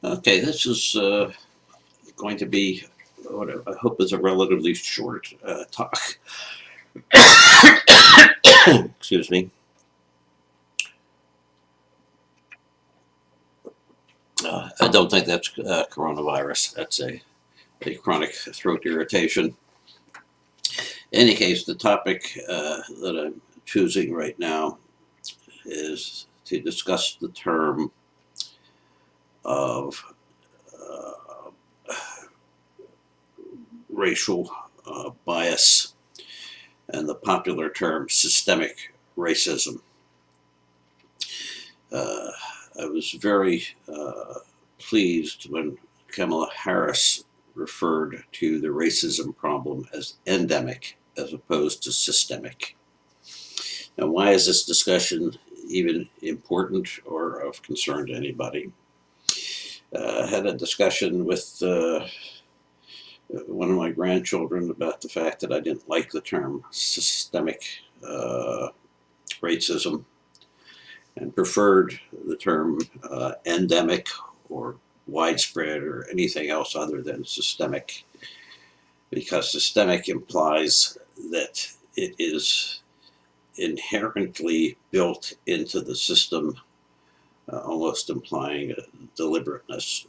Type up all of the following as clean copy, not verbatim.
Okay, this is going to be what I hope is a relatively short talk. Excuse me. I don't think that's coronavirus. That's a chronic throat irritation. In any case, the topic that I'm choosing right now is to discuss the term of uh, racial bias and the popular term systemic racism. Uh, I was very pleased when Kamala Harris referred to the racism problem as endemic as opposed to systemic. Now, why is this discussion even important or of concern to anybody? I had a discussion with one of my grandchildren about the fact that I didn't like the term systemic racism and preferred the term endemic or widespread or anything else other than systemic, because systemic implies that it is inherently built into the system, almost implying a deliberateness.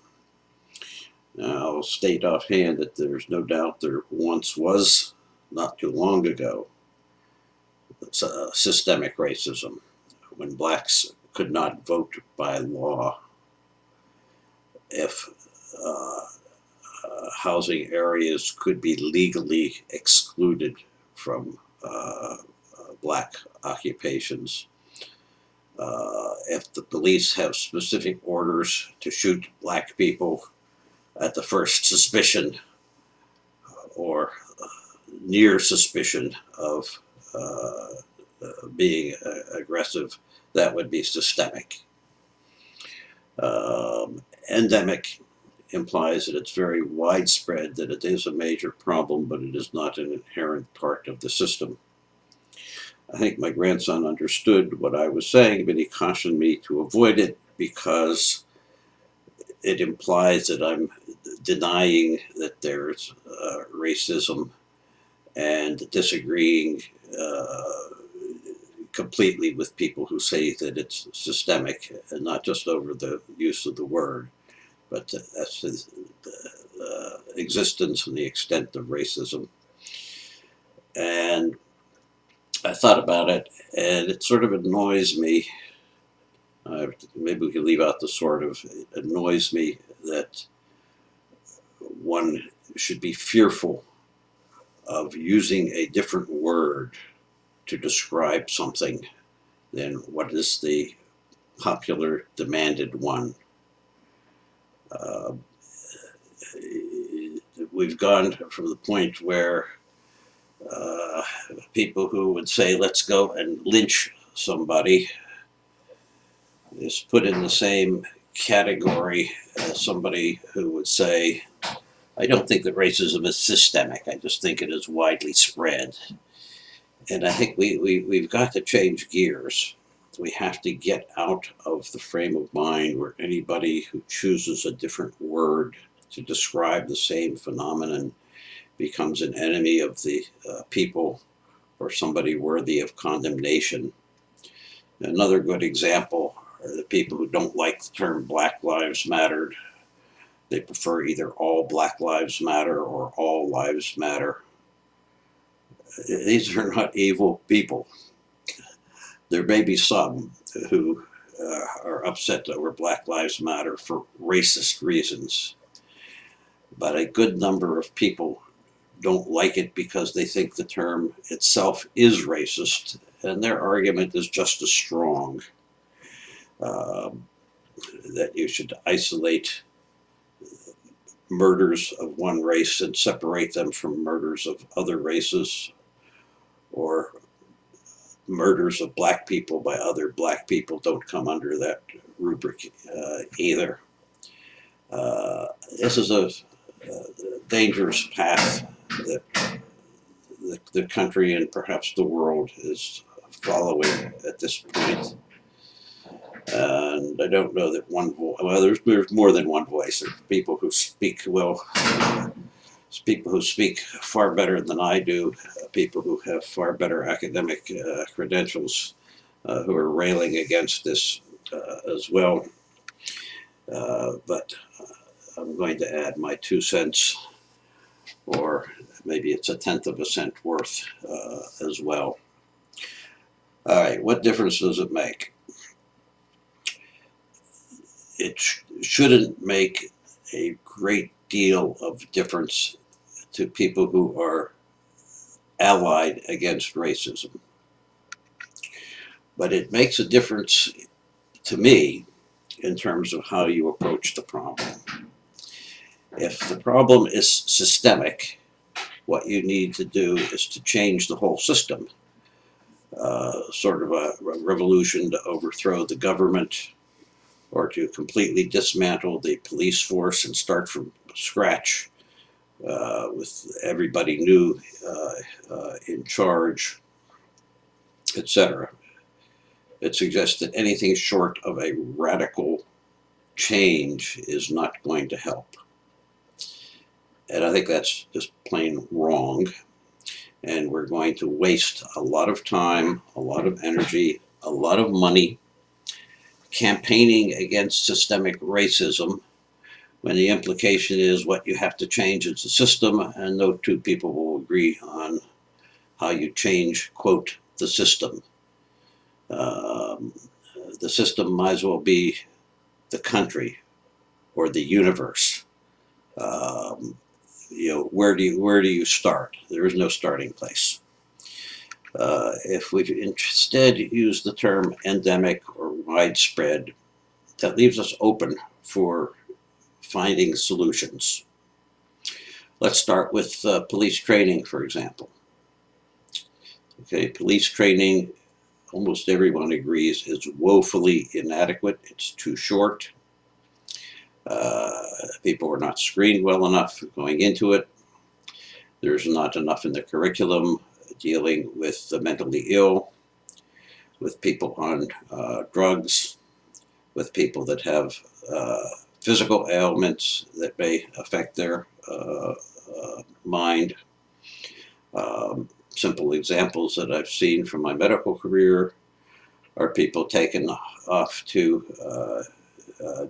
Now, I'll state offhand that there's no doubt there once was, not too long ago, systemic racism when blacks could not vote by law, if uh, housing areas could be legally excluded from black occupations, if the police have specific orders to shoot black people at the first suspicion or near suspicion of being aggressive, that would be systemic. Endemic implies that it's very widespread, that it is a major problem, but it is not an inherent part of the system. I think my grandson understood what I was saying, but he cautioned me to avoid it because it implies that I'm denying that there's racism and disagreeing completely with people who say that it's systemic, and not just over the use of the word, but that's the existence and the extent of racism. And I thought about it, and it sort of annoys me. Maybe we can leave out the sort of. It annoys me that one should be fearful of using a different word to describe something than what is the popular demanded one. Uh, we've gone from the point where uh, people who would say, let's go and lynch somebody, is put in the same category as somebody who would say, I don't think that racism is systemic, I just think it is widely spread. And I think we've got to change gears. We have to get out of the frame of mind where anybody who chooses a different word to describe the same phenomenon becomes an enemy of the people or somebody worthy of condemnation. Another good example are the people who don't like the term Black Lives Matter. They prefer either all Black Lives Matter or all lives matter. These are not evil people. There may be some who are upset over Black Lives Matter for racist reasons, but a good number of people don't like it because they think the term itself is racist, and their argument is just as strong, um, that you should isolate murders of one race and separate them from murders of other races, or murders of black people by other black people don't come under that rubric either. Uh, this is a dangerous path that the country and perhaps the world is following at this point. And I don't know that one voice, well, there's more than one voice. There's people who speak, well, people who speak far better than I do, people who have far better academic credentials who are railing against this as well. But I'm going to add my 2 cents, or maybe it's a tenth of a cent worth as well. All right, what difference does it make? It shouldn't make a great deal of difference to people who are allied against racism. But it makes a difference to me in terms of how you approach the problem. If the problem is systemic, what you need to do is to change the whole system, sort of a revolution to overthrow the government or to completely dismantle the police force and start from scratch with everybody new in charge, etc. It suggests that anything short of a radical change is not going to help. And I think that's just plain wrong. And we're going to waste a lot of time, a lot of energy, a lot of money campaigning against systemic racism when the implication is what you have to change is the system, and no two people will agree on how you change, quote, the system. The system might as well be the country or the universe. Where do you start? There is no starting place. If we instead use the term endemic or widespread, that leaves us open for finding solutions. Let's start with police training, for example. Okay, police training, almost everyone agrees, is woefully inadequate. It's too short. People are not screened well enough going into it. There's not enough in the curriculum dealing with the mentally ill, with people on drugs, with people that have physical ailments that may affect their mind. Simple examples that I've seen from my medical career are people taken off to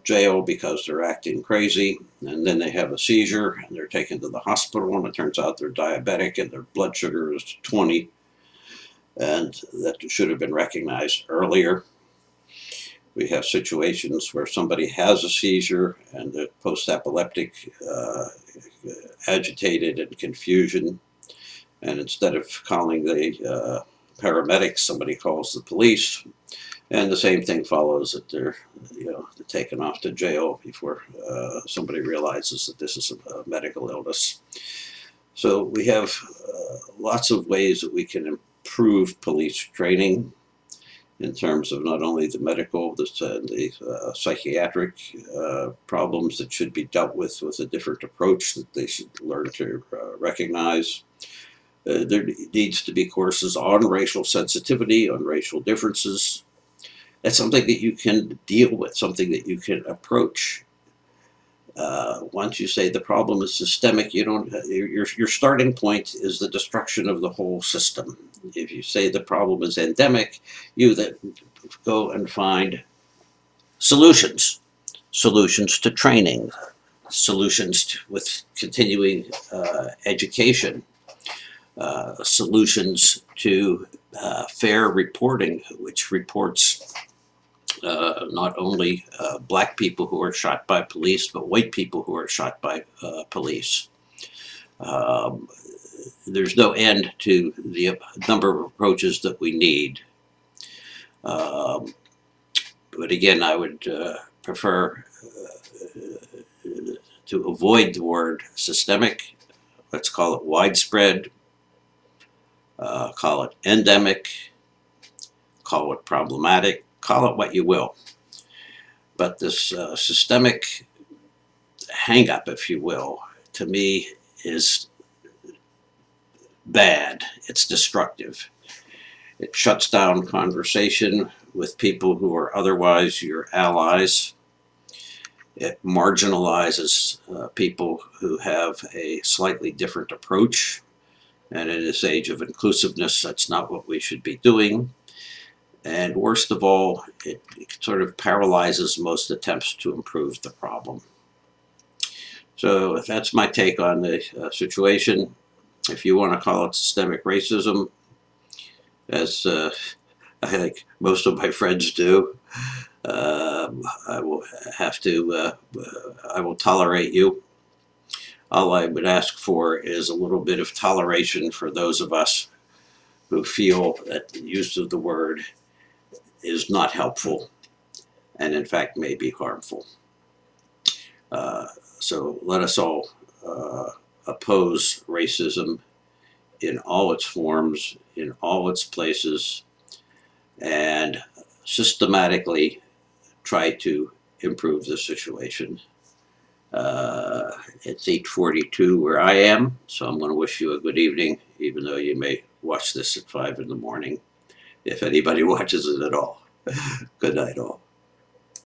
jail because they're acting crazy, and then they have a seizure and they're taken to the hospital, and it turns out they're diabetic and their blood sugar is 20, and that should have been recognized earlier. We have situations where somebody has a seizure and they're post-epileptic, agitated and confusion, and instead of calling the paramedics, somebody calls the police. And the same thing follows, that they're taken off to jail before somebody realizes that this is a medical illness. So we have lots of ways that we can improve police training in terms of not only the medical, the psychiatric problems that should be dealt with a different approach that they should learn to recognize. There needs to be courses on racial sensitivity, on racial differences. That's something that you can deal with, something that you can approach. Once you say the problem is systemic, your starting point is the destruction of the whole system. If you say the problem is endemic, you then go and find solutions to training, solutions with continuing education, solutions to fair reporting, which reports not only black people who are shot by police, but white people who are shot by police. There's no end to the number of approaches that we need. But again, I would prefer to avoid the word systemic. Let's call it widespread, call it endemic, call it problematic, call it what you will. But this systemic hang-up, if you will, to me is bad. It's destructive. It shuts down conversation with people who are otherwise your allies. It marginalizes people who have a slightly different approach. And in this age of inclusiveness, that's not what we should be doing. And worst of all, it sort of paralyzes most attempts to improve the problem. So that's my take on the situation. If you want to call it systemic racism, as I think most of my friends do, I will have to, I will tolerate you. All I would ask for is a little bit of toleration for those of us who feel that the use of the word is not helpful and in fact may be harmful. Uh, so let us all oppose racism in all its forms, in all its places, and systematically try to improve the situation. It's 8:42 where I am, so I'm going to wish you a good evening, even though you may watch this at 5 in the morning, if anybody watches it at all. Good night, all.